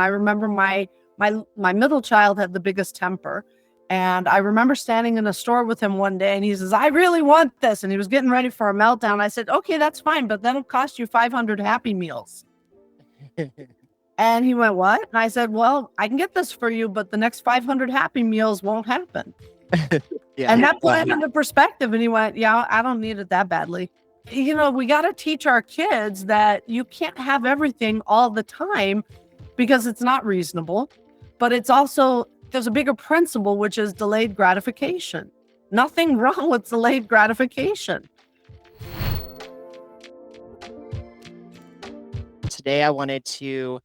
I remember my middle child had the biggest temper. And I remember standing in a store with him one day and he says, I really want this. And he was getting ready for a meltdown. I said, okay, that's fine, but that'll cost you 500 Happy Meals. And he went, what? And I said, well, I can get this for you, but the next 500 Happy Meals won't happen. Yeah. And that put him into perspective. And he went, yeah, I don't need it that badly. You know, we got to teach our kids that you can't have everything all the time because it's not reasonable. But it's also, there's a bigger principle, which is delayed gratification. Nothing wrong with delayed gratification. Today, I wanted to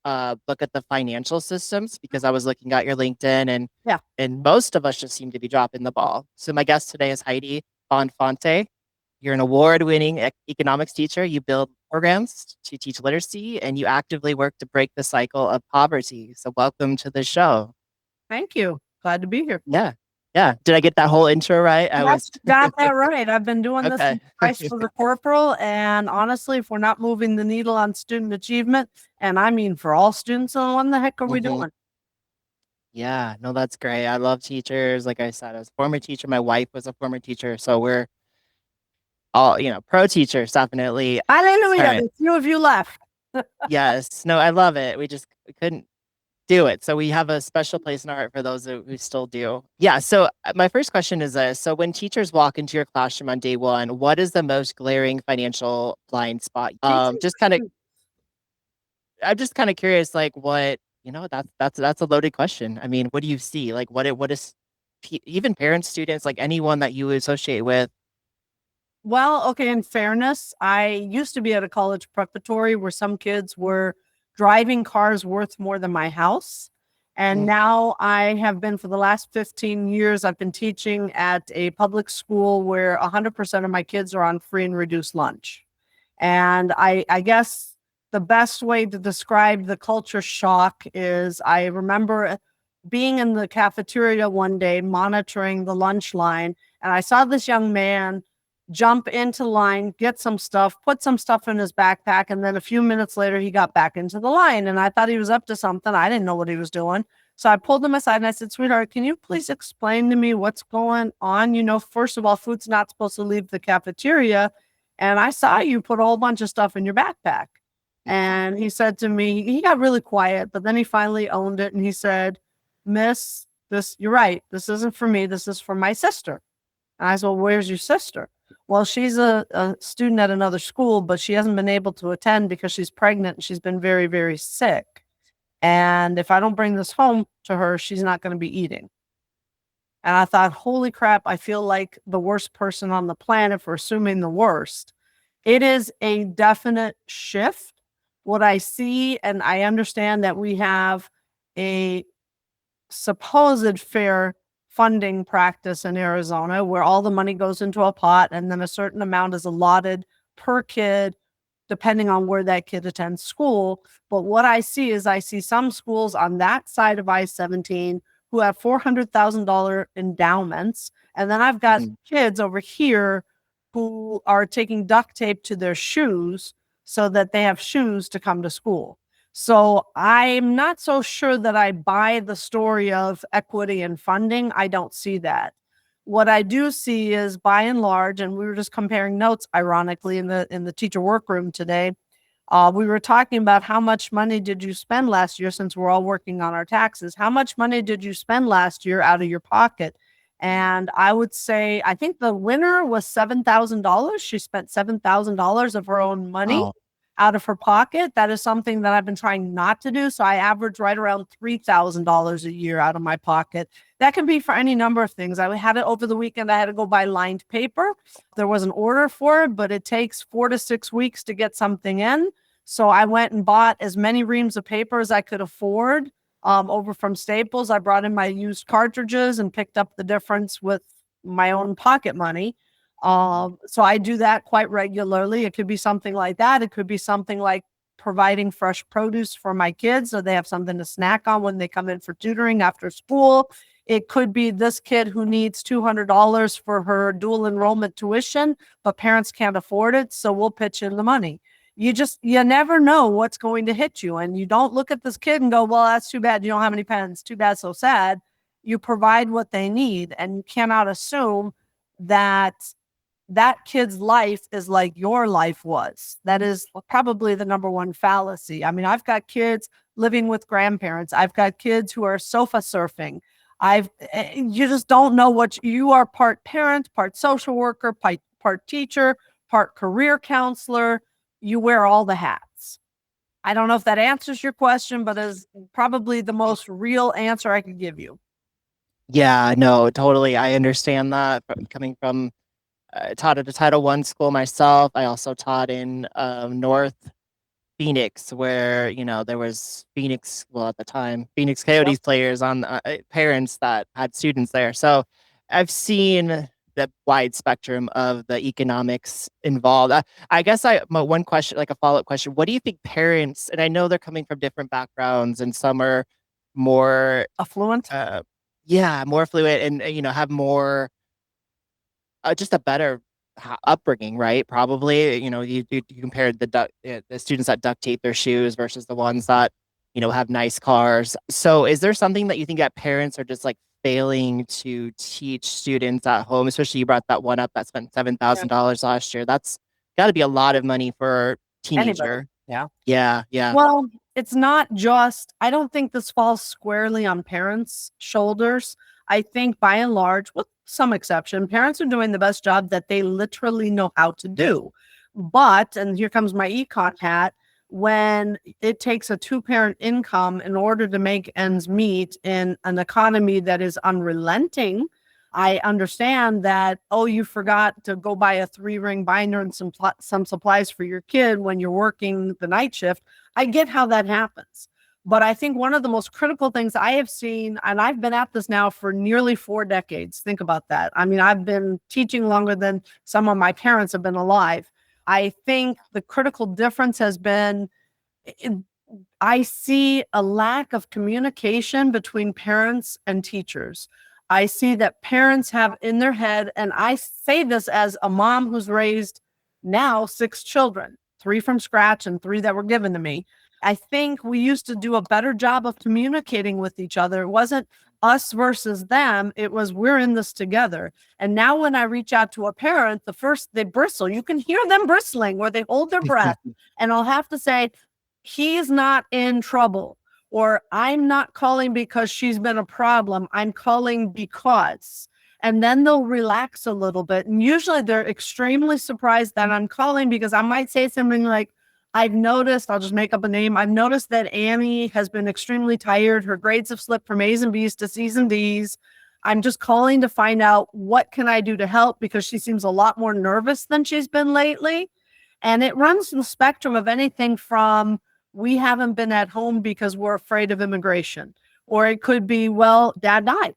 look at the financial systems because I was looking at your LinkedIn and most of us just seem to be dropping the ball. So my guest today is Heidi Bonfante. You're an award-winning economics teacher. You build programs to teach literacy and you actively work to break the cycle of poverty. So welcome to the show. Thank you. Glad to be here. Yeah. Yeah. Did I get that whole intro right? Got that right. I've been doing this in Christ for the Corporal. And honestly, if we're not moving the needle on student achievement, and I mean for all students, then what the heck are we doing? Yeah, no, that's great. I love teachers. Like I said, I was a former teacher. My wife was a former teacher. So we're all, pro teachers, definitely. Hallelujah. Right. A few of you left. Yes. No, I love it. We couldn't do it. So we have a special place in our heart for those who still do. Yeah. So my first question is this. So when teachers walk into your classroom on day one, what is the most glaring financial blind spot? I'm just kind of curious, like what, that's a loaded question. I mean, what do you see? Like what is even parents, students, like anyone that you associate with? Well, okay. In fairness, I used to be at a college preparatory where some kids were driving cars worth more than my house. And now I have been for the last 15 years, I've been teaching at a public school where 100% of my kids are on free and reduced lunch. And I guess the best way to describe the culture shock is I remember being in the cafeteria one day, monitoring the lunch line, and I saw this young man jump into line, get some stuff, put some stuff in his backpack. And then a few minutes later, he got back into the line. And I thought he was up to something. I didn't know what he was doing. So I pulled him aside and I said, sweetheart, can you please explain to me what's going on? First of all, food's not supposed to leave the cafeteria. And I saw you put a whole bunch of stuff in your backpack. And he said to me, he got really quiet, but then he finally owned it. And he said, Miss, you're right. This isn't for me. This is for my sister. And I said, well, where's your sister? Well, she's a student at another school, but she hasn't been able to attend because she's pregnant and she's been very, very sick. And if I don't bring this home to her, she's not going to be eating. And I thought, holy crap, I feel like the worst person on the planet for assuming the worst. It is a definite shift. What I see, and I understand that we have a supposed fair funding practice in Arizona where all the money goes into a pot and then a certain amount is allotted per kid depending on where that kid attends school. But what I see is some schools on that side of I-17 who have $400,000 endowments. And then I've got kids over here who are taking duct tape to their shoes so that they have shoes to come to school. So I'm not so sure that I buy the story of equity and funding. I don't see that. What I do see is, by and large, and we were just comparing notes, ironically, in the teacher workroom today, we were talking about how much money did you spend last year, since we're all working on our taxes. How much money did you spend last year out of your pocket? And I would say, I think the winner was $7,000. She spent $7,000 of her own money. Wow. Out of her pocket. That is something that I've been trying not to do. So I average right around $3,000 a year out of my pocket. That can be for any number of things. I had it over the weekend. I had to go buy lined paper. There was an order for it, but it takes 4 to 6 weeks to get something in. So I went and bought as many reams of paper as I could afford over from Staples. I brought in my used cartridges and picked up the difference with my own pocket money. So I do that quite regularly. It could be something like that. It could be something like providing fresh produce for my kids so they have something to snack on when they come in for tutoring after school. It could be this kid who needs $200 for her dual enrollment tuition, but parents can't afford it. So we'll pitch in the money. You never know what's going to hit you. And you don't look at this kid and go, well, that's too bad. You don't have any pens. Too bad. So sad. You provide what they need, and you cannot assume that that kid's life is like your life was. That is probably the number one fallacy. I mean, I've got kids living with grandparents. I've got kids who are sofa surfing. You just don't know what you are, part parent, part social worker, part teacher, part career counselor. You wear all the hats. I don't know if that answers your question, but is probably the most real answer I could give you. Yeah, no, totally. I understand that coming from taught at a Title I school myself. I also taught in North Phoenix, where there was Phoenix, well at the time, Phoenix Coyotes players on parents that had students there. So I've seen the wide spectrum of the economics involved. I guess my one question, like a follow-up question, what do you think parents, and I know they're coming from different backgrounds and some are more affluent, yeah, more fluid and have more just a better upbringing, right? Probably, you compared the students that duct tape their shoes versus the ones that, have nice cars. So is there something that you think that parents are just like failing to teach students at home? Especially you brought that one up that spent $7,000 last year. That's got to be a lot of money for a anybody. teenager. Yeah. Yeah, yeah. Well, it's not just, I don't think this falls squarely on parents' shoulders. I think by and large, with some exception, parents are doing the best job that they literally know how to do. But, and here comes my econ hat, when it takes a two-parent income in order to make ends meet in an economy that is unrelenting, I understand that, oh, you forgot to go buy a 3-ring binder and some supplies for your kid when you're working the night shift. I get how that happens. But I think one of the most critical things I have seen, and I've been at this now for nearly 4 decades. Think about that. I mean, I've been teaching longer than some of my parents have been alive. I think the critical difference has been, I see a lack of communication between parents and teachers. I see that parents have in their head, and I say this as a mom who's raised now 6 children, 3 from scratch and 3 that were given to me. I think we used to do a better job of communicating with each other. It wasn't us versus them. It was, we're in this together. And now when I reach out to a parent, they bristle. You can hear them bristling where they hold their breath. And I'll have to say, he's not in trouble, or I'm not calling because she's been a problem. I'm calling because. And then they'll relax a little bit. And usually they're extremely surprised that I'm calling, because I might say something like, I've noticed, I'll just make up a name. I've noticed that Annie has been extremely tired. Her grades have slipped from A's and B's to C's and D's. I'm just calling to find out what can I do to help, because she seems a lot more nervous than she's been lately. And it runs the spectrum of anything from, we haven't been at home because we're afraid of immigration. Or it could be, well, dad died.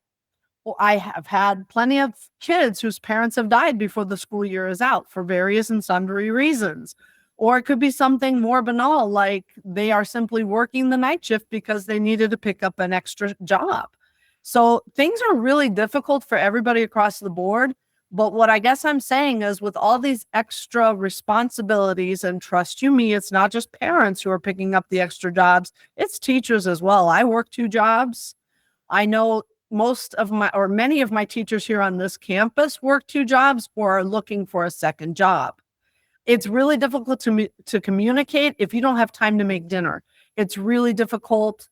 Well, I have had plenty of kids whose parents have died before the school year is out for various and sundry reasons. Or it could be something more banal, like they are simply working the night shift because they needed to pick up an extra job. So things are really difficult for everybody across the board. But what I guess I'm saying is, with all these extra responsibilities, and trust you me, it's not just parents who are picking up the extra jobs, it's teachers as well. I work 2 jobs. I know many of my teachers here on this campus work 2 jobs or are looking for a second job. It's really difficult to communicate if you don't have time to make dinner. It's really difficult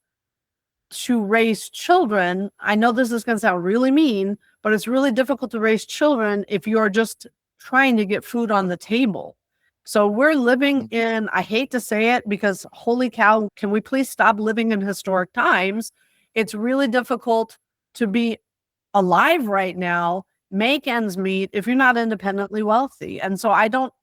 to raise children. I know this is going to sound really mean, but it's really difficult to raise children if you're just trying to get food on the table. So we're living in, I hate to say it, because holy cow, can we please stop living in historic times? It's really difficult to be alive right now, make ends meet, if you're not independently wealthy. And so I don't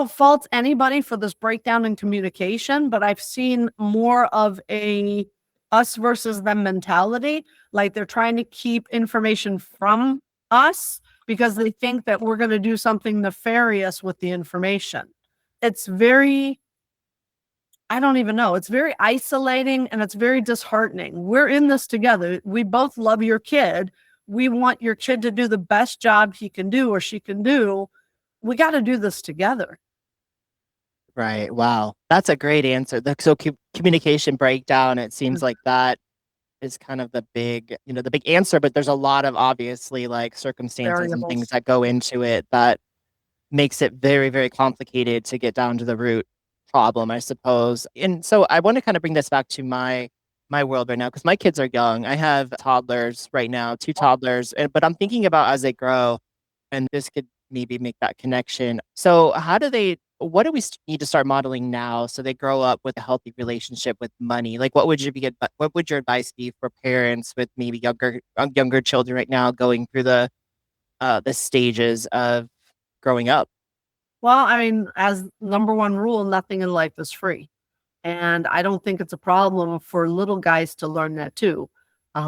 fault anybody for this breakdown in communication, but I've seen more of a us versus them mentality. Like they're trying to keep information from us because they think that we're going to do something nefarious with the information. It's very, I don't even know. It's very isolating and it's very disheartening. We're in this together. We both love your kid. We want your kid to do the best job he can do or she can do. We got to do this together. Right. Wow. That's a great answer. So communication breakdown, it seems like that is kind of the big answer, but there's a lot of obviously like circumstances and things Variables. that go into it that makes it very, very complicated to get down to the root problem, I suppose. And so I want to kind of bring this back to my world right now because my kids are young. I have toddlers right now, two toddlers, but I'm thinking about as they grow, and this could maybe make that connection. So what do we need to start modeling now so they grow up with a healthy relationship with money? Like, what would your advice be for parents with maybe younger children right now going through the stages of growing up? Well, I mean, as number one rule, nothing in life is free. And I don't think it's a problem for little guys to learn that too.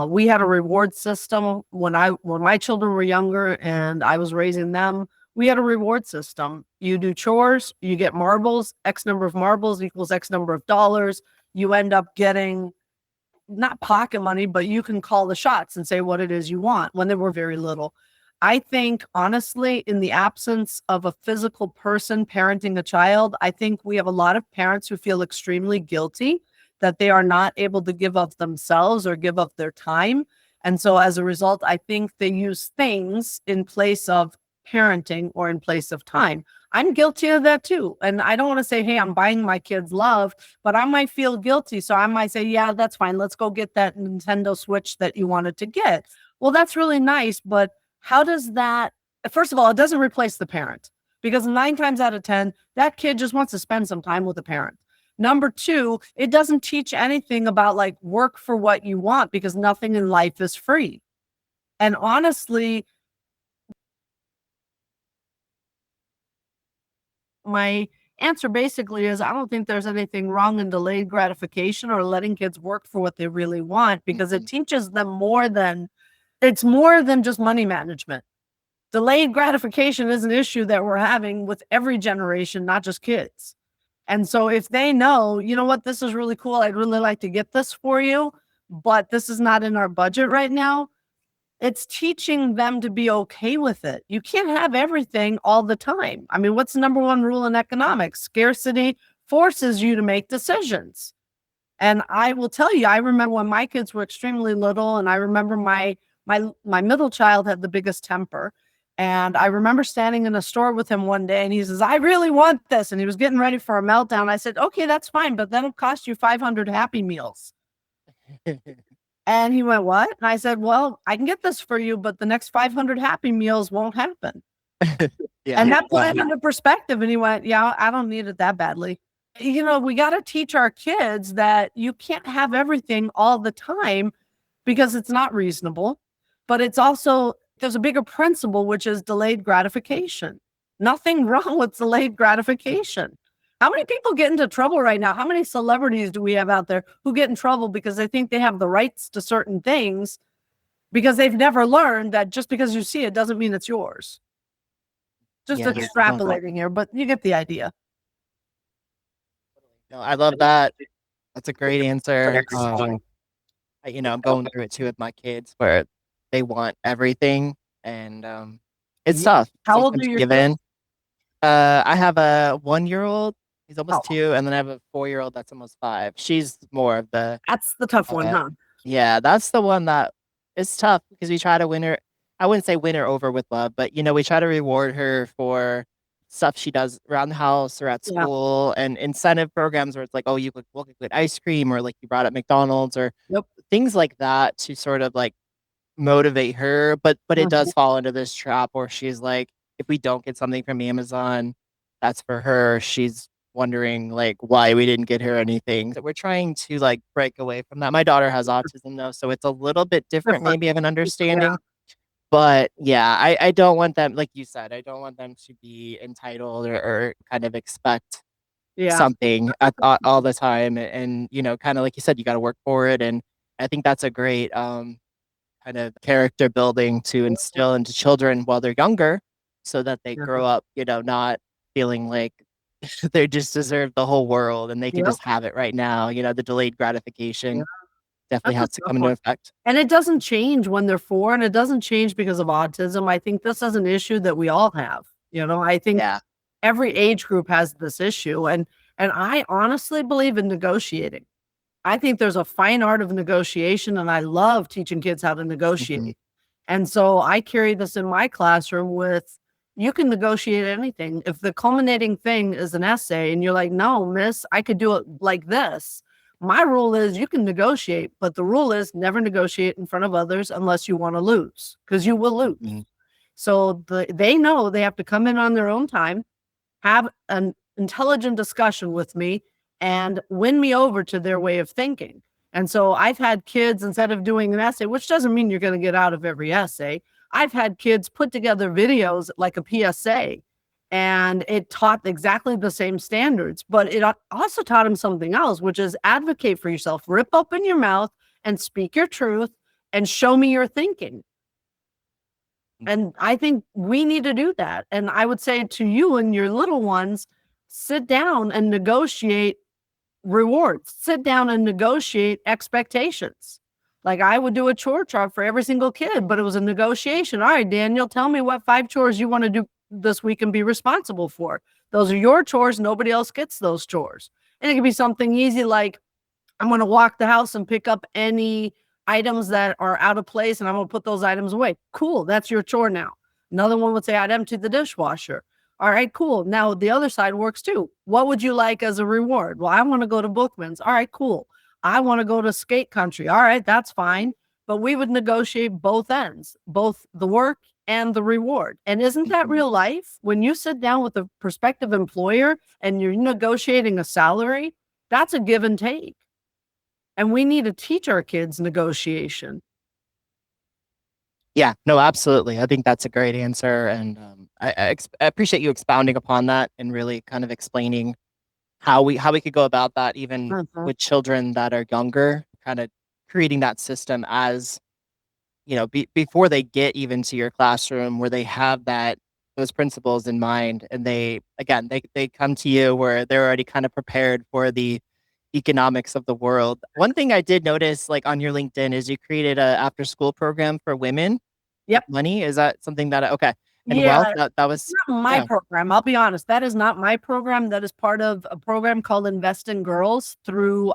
We had a reward system when my children were younger and I was raising them. We had a reward system. You do chores, you get marbles. X number of marbles equals X number of dollars. You end up getting not pocket money, but you can call the shots and say what it is you want when they were very little. I think, honestly, in the absence of a physical person parenting a child, I think we have a lot of parents who feel extremely guilty that they are not able to give of themselves or give of their time. And so as a result, I think they use things in place of parenting or in place of time. I'm guilty of that too. And I don't want to say, hey, I'm buying my kids love, but I might feel guilty. So I might say, yeah, that's fine. Let's go get that Nintendo Switch that you wanted to get. Well, that's really nice. But how does that, first of all, it doesn't replace the parent because 9 times out of 10, that kid just wants to spend some time with the parent. Number two, it doesn't teach anything about like work for what you want because nothing in life is free. And honestly, my answer basically is I don't think there's anything wrong in delayed gratification or letting kids work for what they really want because it Mhm. teaches them it's more than just money management. Delayed gratification is an issue that we're having with every generation, not just kids. And so if they know, you know what, this is really cool. I'd really like to get this for you, but this is not in our budget right now. It's teaching them to be okay with it. You can't have everything all the time. I mean, what's the number one rule in economics? Scarcity forces you to make decisions. And I will tell you, I remember when my kids were extremely little, and I remember my middle child had the biggest temper. And I remember standing in a store with him one day and he says, I really want this. And he was getting ready for a meltdown. I said, okay, that's fine, but that'll cost you 500 Happy Meals. And he went, what? And I said, well, I can get this for you, but the next 500 Happy Meals won't happen. Yeah. And that put him into perspective. And he went, yeah, I don't need it that badly. You know, we got to teach our kids that you can't have everything all the time because it's not reasonable. But it's also, there's a bigger principle, which is delayed gratification. Nothing wrong with delayed gratification. How many people get into trouble right now? How many celebrities do we have out there who get in trouble because they think they have the rights to certain things because they've never learned that just because you see it doesn't mean it's yours? Just Yeah. extrapolating here, but you get the idea. No, I love that. That's a great answer. I'm going through it too with my kids where they want everything and it's Yeah. tough How old sometimes are to your give kids? in. I have a 1 year old, he's Oh, almost two, and then I have a 4 year old that's almost five. She's more of the that's the tough one, huh? yeah, that's the one that is tough because we try to win her. I wouldn't say win her over with love, but we try to reward her for stuff she does around the house or at Yeah. school and incentive programs where it's like, oh, we'll get ice cream or like you brought up McDonald's or Yep. things like that to sort of like motivate her. But it Mhm. does fall into this trap where she's like, if we don't get something from Amazon, that's for her. She's wondering like why we didn't get her anything. So we're trying to like break away from that. My daughter has autism though, so it's a little bit different, Different. maybe of an Yeah. understanding. But yeah, I don't want them, like you said, I don't want them to be entitled or kind of expect Yeah. something all the time. And kind of like you said, you got to work for it. And I think that's a great kind of character building to instill into children while they're younger so that they Yeah. grow up, not feeling like they just deserve the whole world and they can Yep. just have it right now. The delayed Yeah. gratification definitely That's a has to tough come into one. effect. And it doesn't change when they're 4, and it doesn't change because of autism. I think this is an issue that we all have. I think Yeah. every age group has this issue. And I honestly believe in negotiating. I think there's a fine art of negotiation, and I love teaching kids how to negotiate. Mhm. And so I carry this in my classroom with, you can negotiate anything. If the culminating thing is an essay and you're like, no, miss, I could do it like this. My rule is you can negotiate, but the rule is never negotiate in front of others unless you want to lose, because you will lose. Mhm. So they know they have to come in on their own time, have an intelligent discussion with me, and win me over to their way of thinking. And so I've had kids, instead of doing an essay, which doesn't mean you're going to get out of every essay, I've had kids put together videos like a PSA, and it taught exactly the same standards, but it also taught them something else, which is advocate for yourself, rip open your mouth and speak your truth and show me your thinking. And I think we need to do that. And I would say to you and your little ones, sit down and negotiate rewards. Sit down and negotiate expectations. Like, I would do a chore chart for every single kid, but it was a negotiation. All right, Daniel, tell me what 5 chores you want to do this week and be responsible for. Those are your chores. Nobody else gets those chores. And it could be something easy like, I'm going to walk the house and pick up any items that are out of place, and I'm going to put those items away. Cool. That's your chore now. Another one would say, I'd empty the dishwasher. All right, cool. Now the other side works too. What would you like as a reward? Well, I want to go to Bookman's. All right, cool. I want to go to skate country. All right, that's fine. But we would negotiate both ends, both the work and the reward. And isn't that real life? When you sit down with a prospective employer and you're negotiating a salary, that's a give and take. And we need to teach our kids negotiation. Yeah, no, absolutely. I think that's a great answer. And I appreciate you expounding upon that and really kind of explaining how we could go about that, even with children that are younger, kind of creating that system as, before they get even to your classroom, where they have those principles in mind, and they come to you where they're already kind of prepared for the economics of the world. One thing I did notice, like on your LinkedIn, is you created a after school program for women. Yep. Money, is that something that okay? And wealth, Yeah, that was not my program. I'll be honest. That is not my program. That is part of a program called Invest in Girls through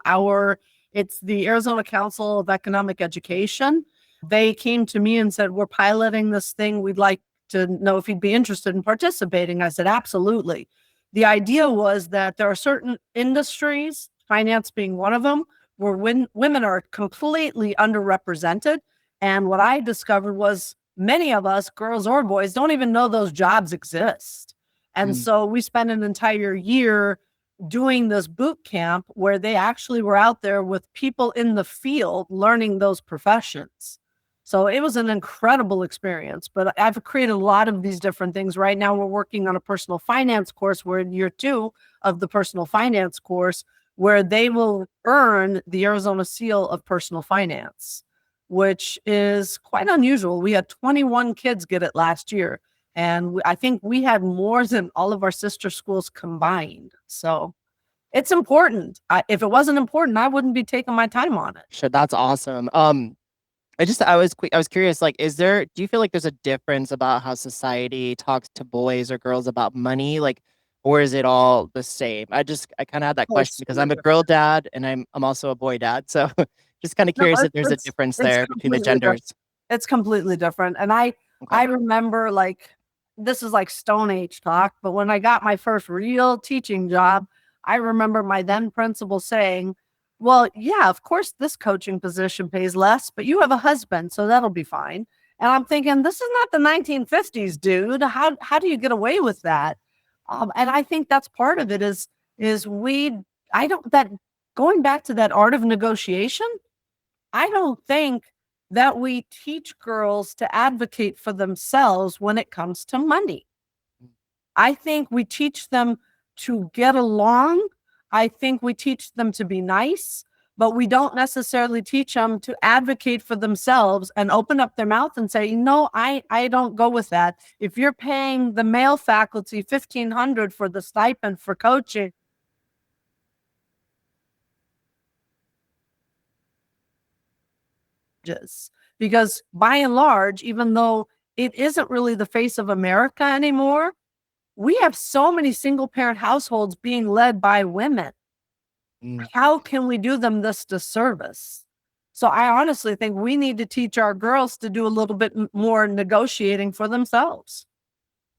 it's the Arizona Council of Economic Education. They came to me and said, we're piloting this thing. We'd like to know if you'd be interested in participating. I said, absolutely. The idea was that there are certain industries, finance being one of them, where women are completely underrepresented. And what I discovered was many of us, girls or boys, don't even know those jobs exist. And so we spent an entire year doing this boot camp where they actually were out there with people in the field learning those professions. So it was an incredible experience, but I've created a lot of these different things. Right now, we're working on a personal finance course. We're in year 2 of the personal finance course, where they will earn the Arizona Seal of Personal Finance, which is quite unusual. We had 21 kids get it last year, and I think we had more than all of our sister schools combined. So it's important. If it wasn't important, I wouldn't be taking my time on it. Sure, that's awesome. I was curious, like, do you feel like there's a difference about how society talks to boys or girls about money, like, or is it all the same? I kind of had that question because I'm a girl dad and I'm also a boy dad, so just kind of curious if there's a difference there between the genders. It's completely different. And I remember, like, this is like Stone Age talk, but when I got my first real teaching job, I remember my then principal saying, well, yeah, of course this coaching position pays less, but you have a husband, so that'll be fine. And I'm thinking, this is not the 1950s, dude. How do you get away with that? And I think that's part of it going back to that art of negotiation, I don't think that we teach girls to advocate for themselves when it comes to money. I think we teach them to get along. I think we teach them to be nice, but we don't necessarily teach them to advocate for themselves and open up their mouth and say, no, I don't go with that. If you're paying the male faculty $1,500 for the stipend for coaching, because by and large, even though it isn't really the face of America anymore, we have so many single parent households being led by women. How can we do them this disservice? So I honestly think we need to teach our girls to do a little bit more negotiating for themselves.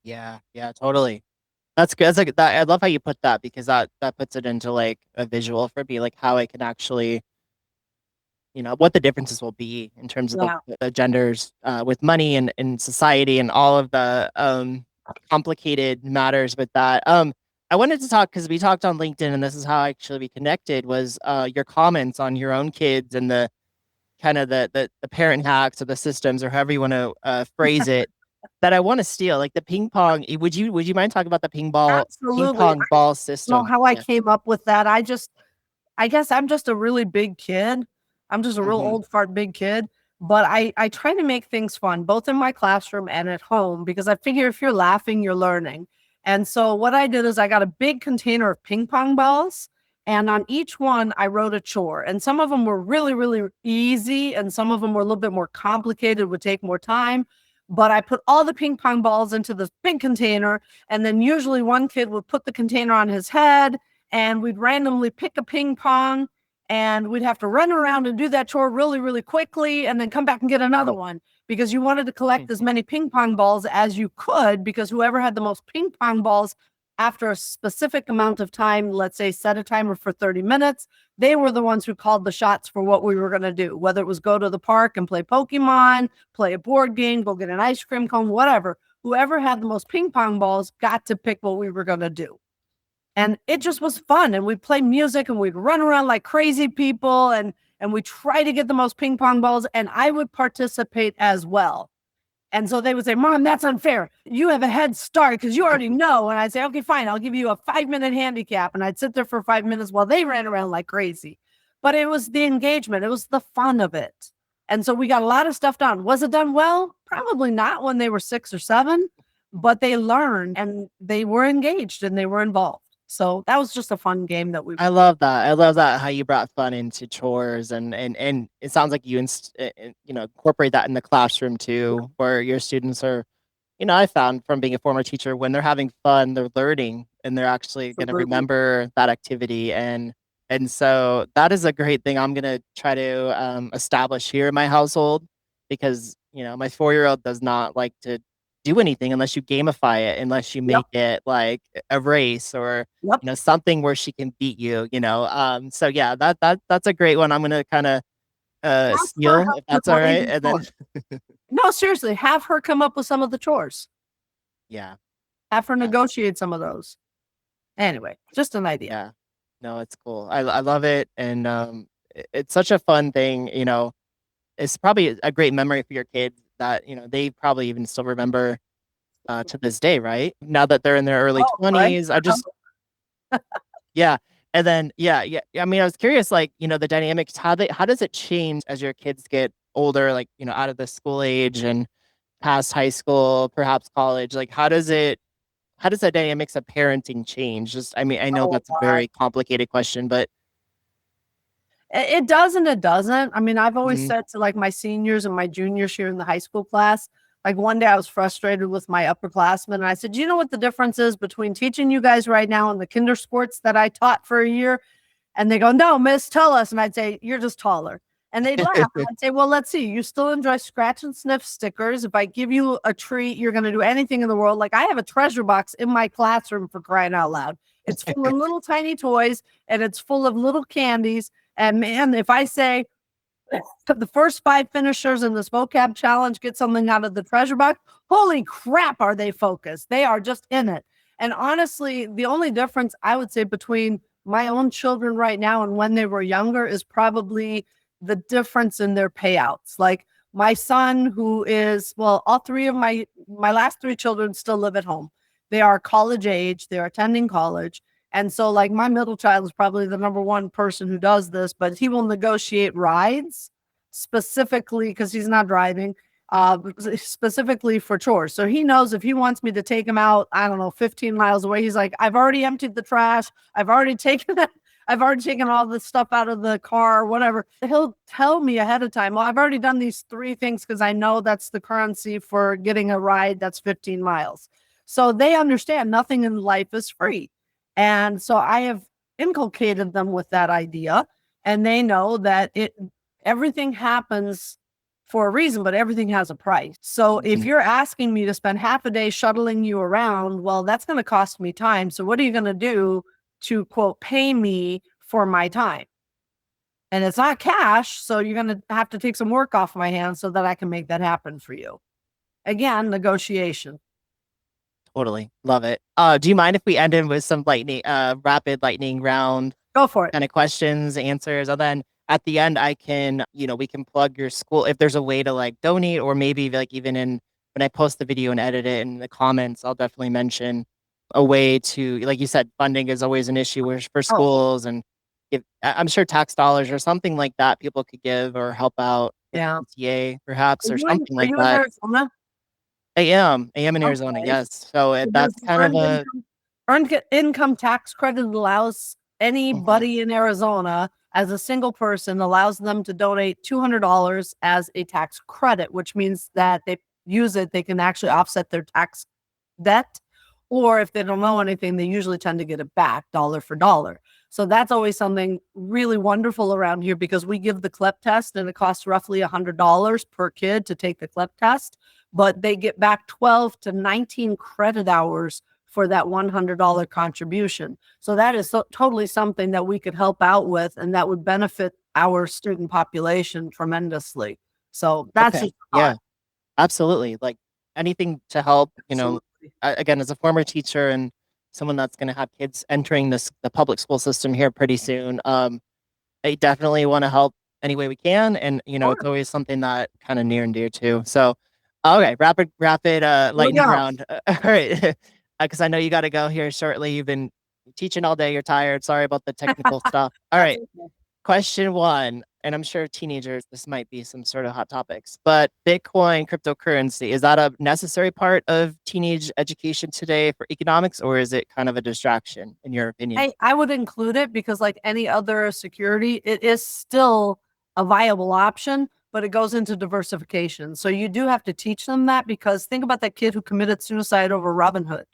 Yeah, totally. That's good. That's like that. I love how you put that because that puts it into like a visual for me, like how I can actually, what the differences will be in terms of Yeah. the genders with money and in society and all of the complicated matters with that. I wanted to talk because we talked on LinkedIn and this is how actually we connected was your comments on your own kids and the kind of the parent hacks or the systems or however you want to phrase it that I want to steal, like the ping pong. Would you mind talking about the ping Absolutely. I pong ball don't know system? how I Yeah. came up with that. I guess I'm just a really big kid. I'm just a real Hmm. old fart big kid. But I try to make things fun, both in my classroom and at home, because I figure if you're laughing, you're learning. And so what I did is I got a big container of ping pong balls, and on each one I wrote a chore. And some of them were really, really easy, and some of them were a little bit more complicated, would take more time. But I put all the ping pong balls into this big container, and then usually one kid would put the container on his head, and we'd randomly pick a ping pong, and we'd have to run around and do that chore really, really quickly and then come back and get another one because you wanted to collect as many ping pong balls as you could, because whoever had the most ping pong balls after a specific amount of time, let's say set a timer for 30 minutes, they were the ones who called the shots for what we were going to do, whether it was go to the park and play Pokemon, play a board game, go get an ice cream cone, whatever. Whoever had the most ping pong balls got to pick what we were going to do. And it just was fun. And we'd play music and we'd run around like crazy people, and we try to get the most ping pong balls. And I would participate as well. And so they would say, Mom, that's unfair. You have a head start because you already know. And I'd say, okay, fine. I'll give you a 5-minute handicap. And I'd sit there for 5 minutes while they ran around like crazy. But it was the engagement. It was the fun of it. And so we got a lot of stuff done. Was it done well? Probably not when they were 6 or 7, but they learned and they were engaged and they were involved. So that was just a fun game that we. I love that. I love that how you brought fun into chores and it sounds like you incorporate that in the classroom too, where your students are, I found from being a former teacher when they're having fun, they're learning and they're actually going to Absolutely. remember that activity and so that is a great thing I'm going to try to establish here in my household because, my 4-year-old does not like to do anything unless you gamify it, unless you Yep. make it like a race or Yep. something where she can beat you. So yeah, that's a great one. I'm gonna kind of Have her steal help if with that's all one of right. these And then chores. No, seriously, have her come up with some of the chores. yeah, Have her yeah, negotiate some of those. Anyway, just an idea. yeah. No, it's cool. I love it. And it's such a fun thing. It's probably a great memory for your kids that, they probably even still remember to this day, right? Now that they're in their early Oh, right? 20s. Yeah. And then yeah. I mean, I was curious, like, the dynamics, how does it change as your kids get older, like, out of the school age and past high school, perhaps college? Like, how does the dynamics of parenting change? Just, I mean, I know Oh, that's a God. very complicated question, but It does and it doesn't. I mean, I've always mhm. said to like my seniors and my juniors here in the high school class, like one day I was frustrated with my upperclassmen and I said, "Do you know what the difference is between teaching you guys right now and the kinder sports that I taught for a year?" And they go, "No, miss, tell us." And I'd say, "You're just taller." And they'd laugh. And I'd say, "Well, let's see. You still enjoy scratch and sniff stickers. If I give you a treat, you're going to do anything in the world. Like I have a treasure box in my classroom for crying out loud. It's full of little tiny toys and it's full of little candies. And man, if I say the first 5 finishers in this vocab challenge get something out of the treasure box, holy crap, are they focused? They are just in it." And honestly, the only difference I would say between my own children right now and when they were younger is probably the difference in their payouts. Like my son, who is, well, all three of my last 3 children still live at home. They are college age, they're attending college. And so, like, my middle child is probably the number one person who does this, but he will negotiate rides specifically because he's not driving, specifically for chores. So he knows if he wants me to take him out, I don't know, 15 miles away, he's like, I've already emptied the trash. I've already taken it. I've already taken all the stuff out of the car, whatever. He'll tell me ahead of time, well, I've already done these 3 things because I know that's the currency for getting a ride that's 15 miles. So they understand nothing in life is free. And so I have inculcated them with that idea, and they know that everything happens for a reason, but everything has a price. So if you're asking me to spend half a day shuttling you around, well, that's going to cost me time. So what are you going to do to quote pay me for my time? And it's not cash, so you're going to have to take some work off my hands so that I can make that happen for you. Again, negotiation. Totally. Love it. Do you mind if we end in with some rapid lightning round Go for it. kind of questions, answers? And then at the end, we can plug your school if there's a way to like donate, or maybe like even when I post the video and edit it in the comments, I'll definitely mention a way to, like you said, funding is always an issue for schools, and I'm sure tax dollars or something like that people could give or help out. Yeah. PTA perhaps, or something Are like you in that. Arizona? I am in Arizona, Okay. yes. So that's kind of a earned income tax credit allows anybody in Arizona as a single person, allows them to donate $200 as a tax credit, which means that they use it, they can actually offset their tax debt. Or if they don't know anything, they usually tend to get it back dollar for dollar. So that's always something really wonderful around here, because we give the CLEP test and it costs roughly $100 per kid to take the CLEP test, but they get back 12 to 19 credit hours for that $100 contribution. So that is totally something that we could help out with, and that would benefit our student population tremendously. So that's okay. just Yeah, absolutely. Like anything to help, again, as a former teacher and someone that's going to have kids entering the public school system here pretty soon, I definitely want to help any way we can. And, it's always something that kind of near and dear to. So, okay, rapid lightning round. All right. Because I know you got to go here shortly. You've been teaching all day. You're tired. Sorry about the technical stuff. All right. Question one, and I'm sure teenagers, this might be some sort of hot topics, but Bitcoin cryptocurrency, is that a necessary part of teenage education today for economics, or is it kind of a distraction in your opinion? I would include it, because like any other security, it is still a viable option, but it goes into diversification. So you do have to teach them that, because think about that kid who committed suicide over Robinhood.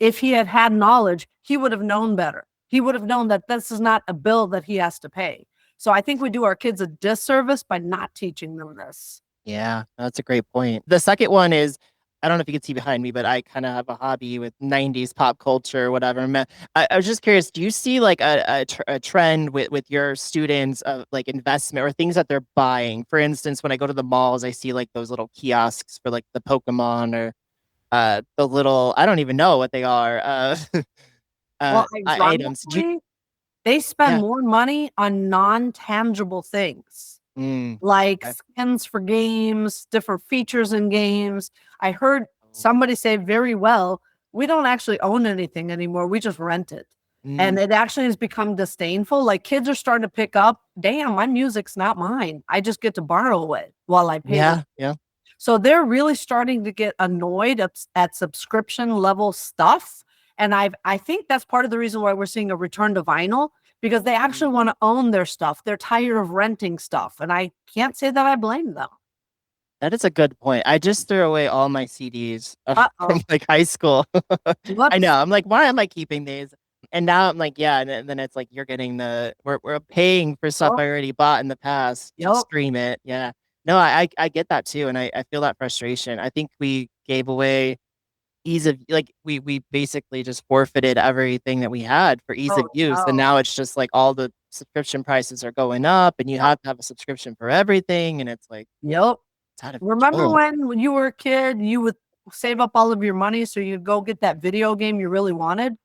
If he had had knowledge, he would have known better. He would have known that this is not a bill that he has to pay. So I think we do our kids a disservice by not teaching them this. Yeah, that's a great point. The second one is, I don't know if you can see behind me, but I kind of have a hobby with 90s pop culture, whatever. I was just curious, do you see like a trend with your students of like investment or things that they're buying? For instance, when I go to the malls, I see like those little kiosks for like the Pokemon or the little, I don't even know what they are, Well, items. they spend Yeah. more money on non-tangible things, like Okay. skins for games, different features in games. I heard somebody say very well, we don't actually own anything anymore. We just rent it. And it actually has become disdainful. Like kids are starting to pick up, damn, my music's not mine. I just get to borrow it while I pay them. Yeah. So they're really starting to get annoyed at subscription level stuff. And I think that's part of the reason why we're seeing a return to vinyl, because they actually want to own their stuff. They're tired of renting stuff. And I can't say that I blame them. That is a good point. I just threw away all my CDs from like high school. I know. I'm like, why am I keeping these? And now I'm like, yeah. And then it's like you're getting we're paying for stuff I already bought in the past to stream it. Yeah. No, I get that too, and I feel that frustration. I think we gave away ease of, like, we basically just forfeited everything that we had for ease of use, and now it's just like all the subscription prices are going up, and you have to have a subscription for everything, and it's like it's out of Remember control. when you were a kid, you would save up all of your money so you'd go get that video game you really wanted?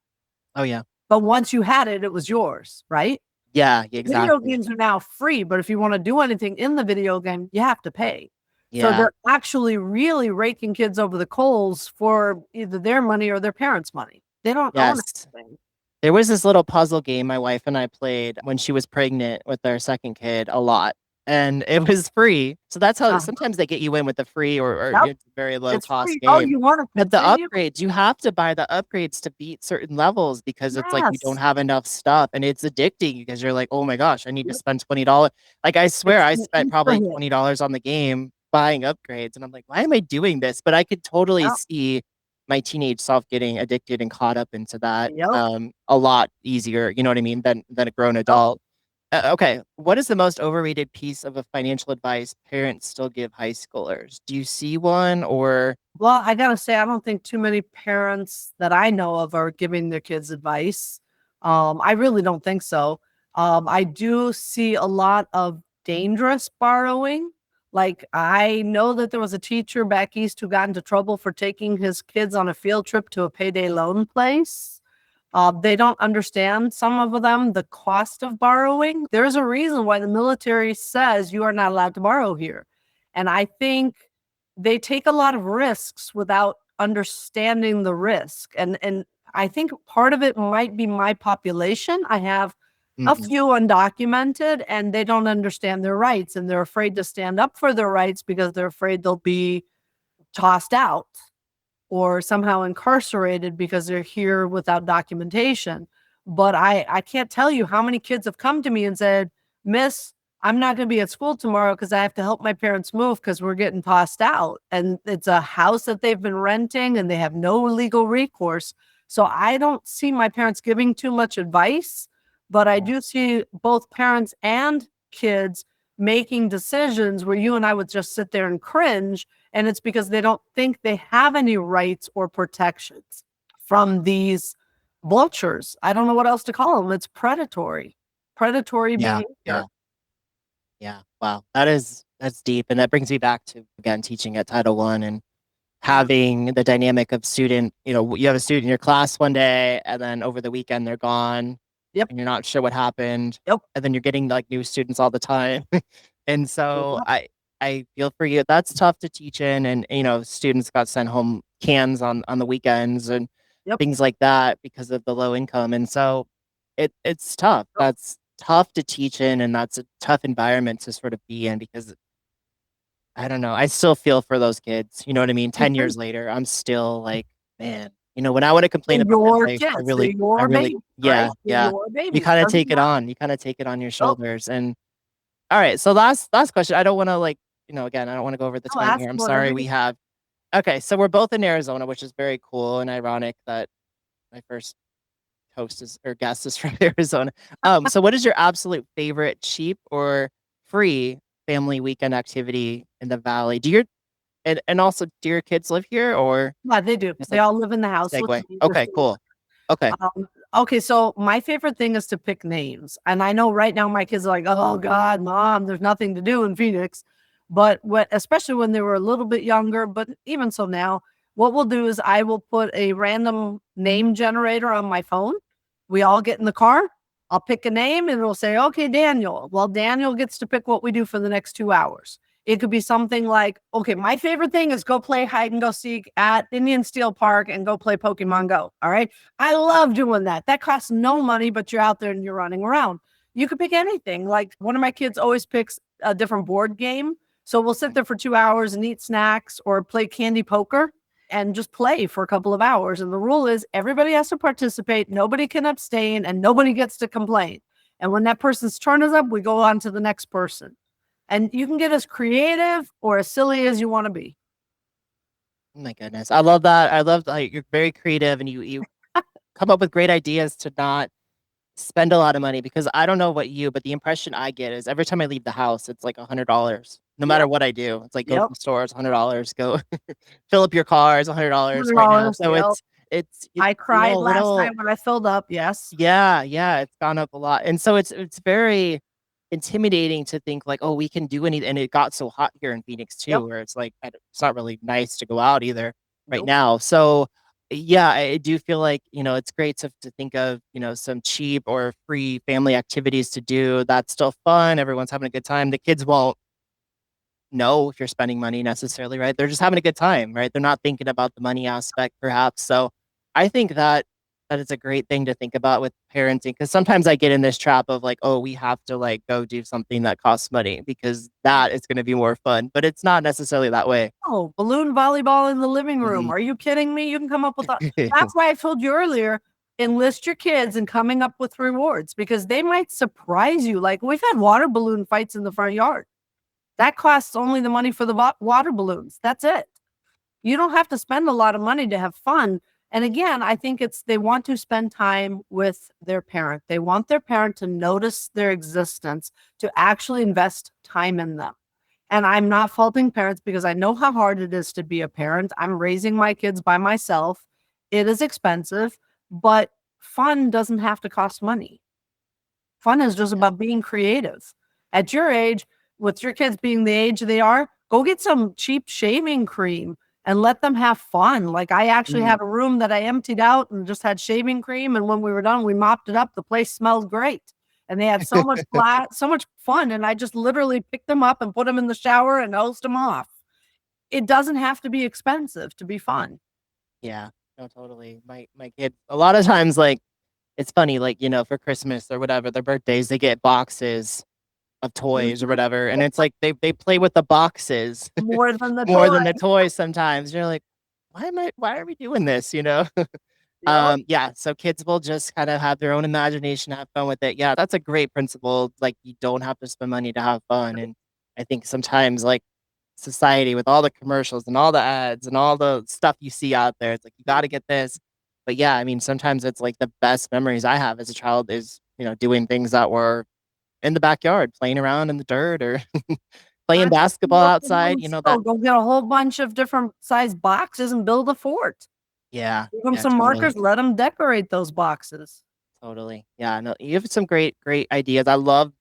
Oh yeah. But once you had it, it was yours, right? Yeah, Video exactly. games are now free, but if you want to do anything in the video game, you have to pay. So Yeah. they're actually really raking kids over the coals for either their money or their parents' money. They don't own Yes. anything. There was this little puzzle game my wife and I played when she was pregnant with our second kid a lot, and it was free. So that's how sometimes they get you in with the free or it's a very low It's cost free. Oh, game. you want to But the continue? upgrades, you have to buy the upgrades to beat certain levels because it's like you don't Yes. have enough stuff, and it's addicting because you're like, oh my gosh, I need to spend $20. Like I swear It's I an spent Easter probably hit. $20 on the game buying upgrades, and I'm like, why am I doing this? But I could totally Yep. see my teenage self getting addicted and caught up into that Yep. a lot easier, you know what I mean, than a grown Yep. adult. Okay, what is the most overrated piece of a financial advice parents still give high schoolers? Do you see one or? Well, I gotta say, I don't think too many parents that I know of are giving their kids advice. I really don't think so. I do see a lot of dangerous borrowing. Like, I know that there was a teacher back east who got into trouble for taking his kids on a field trip to a payday loan place. They don't understand, some of them, the cost of borrowing. There's a reason why the military says you are not allowed to borrow here. And I think they take a lot of risks without understanding the risk. And I think part of it might be my population. I have a Mhm. few undocumented and they don't understand their rights and they're afraid to stand up for their rights because they're afraid they'll be tossed out or somehow incarcerated because they're here without documentation. But I can't tell you how many kids have come to me and said, Miss, I'm not going to be at school tomorrow because I have to help my parents move because we're getting tossed out. And it's a house that they've been renting and they have no legal recourse. So I don't see my parents giving too much advice, but I do see both parents and kids making decisions where you and I would just sit there and cringe, and it's because they don't think they have any rights or protections from these vultures. I don't know what else to call them. It's predatory Yeah, yeah, behavior. yeah. Wow, that's deep, and that brings me back to again teaching at Title One and Yeah. having the dynamic of student. You know, you have a student in your class one day, and then over the weekend they're gone, Yep. and you're not sure what happened, Yep. and then you're getting like new students all the time, and so Yep. I feel for you. That's tough to teach in, and students got sent home cans on the weekends and Yep. things like that because of the low income, and so it's tough. That's tough to teach in, and that's a tough environment to sort of be in because I don't know. I still feel for those kids. You know what I mean? 10 years later, I'm still like, man, when I want to complain They're about my your life, kids. They're I your really, babies, right? yeah, They're yeah. your You babies. kind of Doesn't take it matter. on. You kind of take it on your Yep. shoulders. And all right. So last question. I don't want to like, again, I don't want to go over the Oh, time ask here. I'm whatever sorry. you. We have, okay. So we're both in Arizona, which is very cool and ironic that my first host is or guest is from Arizona. So what is your absolute favorite cheap or free family weekend activity in the Valley? And also, do your kids live here or Yeah, they do. just They like all live in the house with segue? me. They're Okay, still cool. Okay. Okay, so my favorite thing is to pick names. And I know right now my kids are like, "Oh God, mom, there's nothing to do in Phoenix." But especially when they were a little bit younger, but even so now, what we'll do is I will put a random name generator on my phone. We all get in the car. I'll pick a name and it'll say, "Okay, Daniel." Well, Daniel gets to pick what we do for the next 2 hours. It could be something like, okay, my favorite thing is go play hide and go seek at Indian Steel Park and go play Pokemon Go. All right. I love doing that. That costs no money, but you're out there and you're running around. You could pick anything. Like one of my kids always picks a different board game. So we'll sit there for 2 hours and eat snacks or play candy poker and just play for a couple of hours. And the rule is everybody has to participate, nobody can abstain, and nobody gets to complain. And when that person's turn is up, we go on to the next person. And you can get as creative or as silly as you want to be. Oh my goodness. I love that. I love that you're very creative and you come up with great ideas to not spend a lot of money because I don't know what you, but the impression I get is every time I leave the house, it's like $100. No matter Yep. what I do, it's like go to Yep. the store, it's $100. Go fill up your car, it's $100 right now. $100. So Yep. it's I cried a last little night when I filled up. Yes. yeah, yeah, it's gone up a lot. And so it's very intimidating to think like, oh, we can do anything. And it got so hot here in Phoenix Yep. too, where it's like it's not really nice to go out either right Nope. now. So yeah, I do feel like, it's great to think of, some cheap or free family activities to do. That's still fun. Everyone's having a good time. The kids won't know if you're spending money necessarily, right? They're just having a good time, right? They're not thinking about the money aspect perhaps. So I think that is a great thing to think about with parenting because sometimes I get in this trap of like, oh, we have to like go do something that costs money because that is going to be more fun, but it's not necessarily that way. Oh, balloon volleyball in the living room. Mhm. Are you kidding me? You can come up with a That's why I told you earlier, enlist your kids in coming up with rewards because they might surprise you. Like we've had water balloon fights in the front yard. That costs only the money for the water balloons. That's it. You don't have to spend a lot of money to have fun. And again, I think they want to spend time with their parent. They want their parent to notice their existence, to actually invest time in them. And I'm not faulting parents because I know how hard it is to be a parent. I'm raising my kids by myself. It is expensive, but fun doesn't have to cost money. Fun is just about being creative. At your age, with your kids being the age they are, go get some cheap shaving cream and let them have fun. Like I actually Mm. had a room that I emptied out and just had shaving cream. And when we were done, we mopped it up. The place smelled great. And they had so much so much fun. And I just literally picked them up and put them in the shower and hosed them off. It doesn't have to be expensive to be fun. Yeah, no, totally. My kids, a lot of times, like it's funny, like for Christmas or whatever, their birthdays, they get boxes of toys or Mhm. whatever, and it's like they play with the boxes More than the more toy. than the toys. Sometimes you're like, why are we doing this? Yep. Yeah, so kids will just kind of have their own imagination, have fun with it. Yeah, that's a great principle. Like you don't have to spend money to have fun. And I think sometimes like society with all the commercials and all the ads and all the stuff you see out there, it's like you got to get this. But yeah, I mean, sometimes it's like the best memories I have as a child is, doing things that were in the backyard, playing around in the dirt or playing basketball outside, that. Go get a whole bunch of different size boxes and build a fort. Yeah, Give them yeah, some totally. markers, let them decorate those boxes. Totally. Yeah, no, you have some great ideas. I love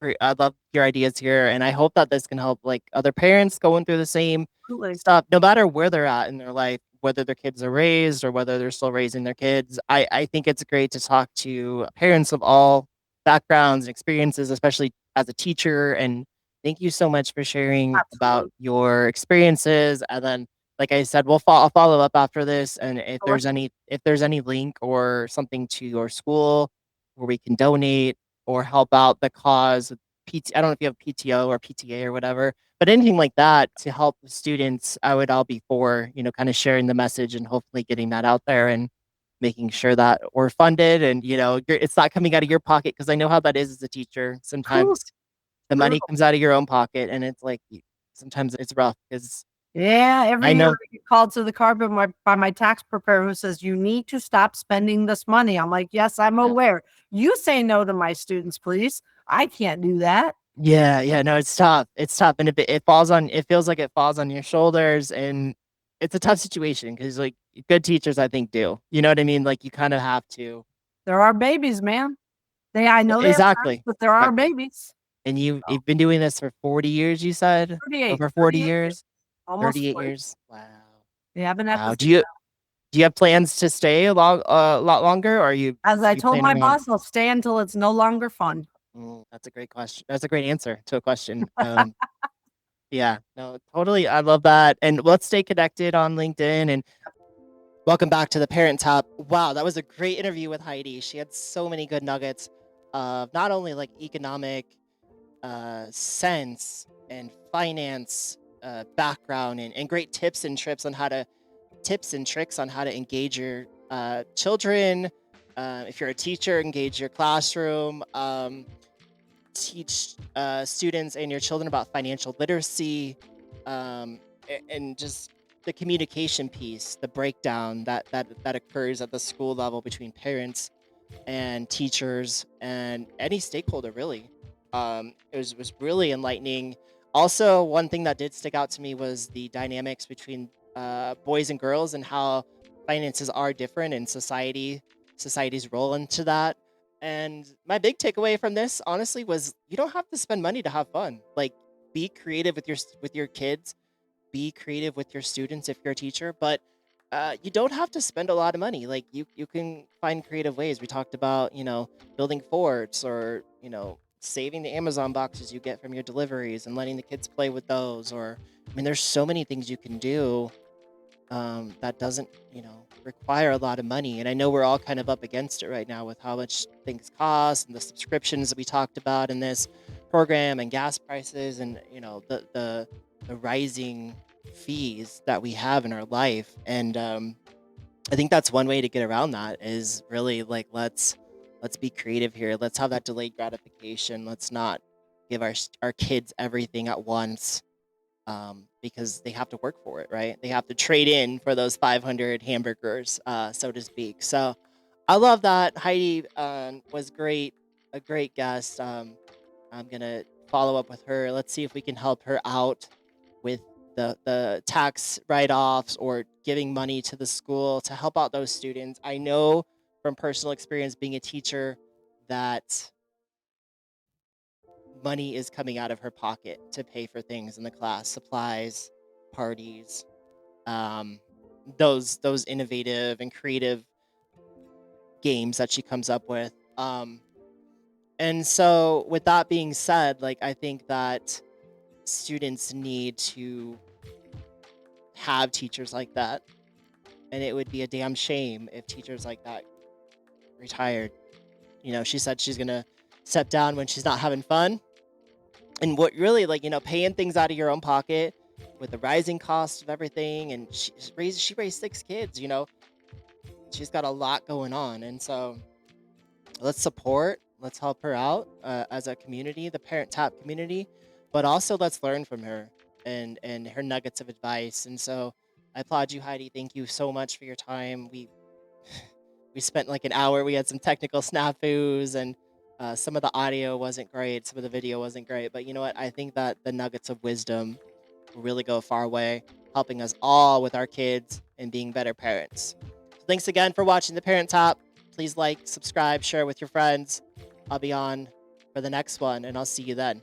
your ideas here, and I hope that this can help like other parents going through the same Absolutely. stuff, no matter where they're at in their life, whether their kids are raised or whether they're still raising their kids. I think it's great to talk to parents of all backgrounds and experiences, especially as a teacher. And thank you so much for sharing about Absolutely. your experiences. And then, like I said, I'll follow up after this. And Sure. if there's any link or something to your school where we can donate or help out the cause with I don't know if you have PTO or PTA or whatever, but anything like that to help the students, I'll be for, kind of sharing the message and hopefully getting that out there and making sure that we're funded and, it's not coming out of your pocket. Cause I know how that is as a teacher. True. Sometimes the money True. comes out of your own pocket and it's like, sometimes it's rough because Yeah, every I year know, I get called to the carpet by my tax preparer who says, "You need to stop spending this money." I'm like, "Yes, I'm yeah, aware. You say no to my students, please. I can't do that." yeah, no, it's tough. It's tough. And if it feels like it falls on your shoulders and it's a tough situation because like good teachers, I think do, you know what I mean? Like you kind of have to. There are babies, man. I know they have sense, Exactly. but there are Exactly. babies. And So, you've been doing this for 40 years, you said? 38, Over 40 38 years, years? almost 38 40. years? Wow. Yeah, I've been at Wow. this. Do you have plans to stay a lot longer or As I you told my planning on. boss, I'll stay until it's no longer fun. That's a great question. That's a great answer to a question. Yeah, no, totally. I love that. And let's stay connected on LinkedIn and welcome back to the Parent Top. Wow, that was a great interview with Heidi. She had so many good nuggets of not only like economic sense and finance background and great tips and tricks on how to engage your children. If you're a teacher, engage your classroom. Teach students and your children about financial literacy, and just the communication piece, the breakdown that occurs at the school level between parents and teachers and any stakeholder really. It was really enlightening. Also, one thing that did stick out to me was the dynamics between boys and girls and how finances are different in society's role into that. And my big takeaway from this honestly was you don't have to spend money to have fun. Like be creative with your kids, be creative with your students if you're a teacher, but you don't have to spend a lot of money. Like you can find creative ways. We talked about, building forts or, saving the Amazon boxes you get from your deliveries and letting the kids play with those. Or, I mean, there's so many things you can do that doesn't, require a lot of money. And I know we're all kind of up against it right now with how much things cost and the subscriptions that we talked about in this program and gas prices and, the rising fees that we have in our life. And I think that's one way to get around that is really like let's be creative here. Let's have that delayed gratification. Let's not give our kids everything at once. because they have to work for it, right? They have to trade in for those 500 hamburgers, so to speak. So I love that. Heidi was great, a great guest. I'm gonna follow up with her. Let's see if we can help her out with the tax write-offs or giving money to the school to help out those students. I know from personal experience being a teacher that money is coming out of her pocket to pay for things in the class, supplies, parties, um, those innovative and creative games that she comes up with. And so with that being said, like I think that students need to have teachers like that. And it would be a damn shame if teachers like that retired. You know, she said she's gonna step down when she's not having fun. And what really, like, you know, paying things out of your own pocket with the rising cost of everything, and she raised 6 kids, you know, she's got a lot going on. And so let's help her out as a community, the parent tap community, but also let's learn from her and her nuggets of advice. And so I applaud you, Heidi. Thank you so much for your time. We spent like an hour. We had some technical snafus, and some of the audio wasn't great, some of the video wasn't great. But you know what? I think that the nuggets of wisdom will really go a far way, helping us all with our kids and being better parents. So thanks again for watching the Parent Top. Please like, subscribe, share with your friends. I'll be on for the next one, and I'll see you then.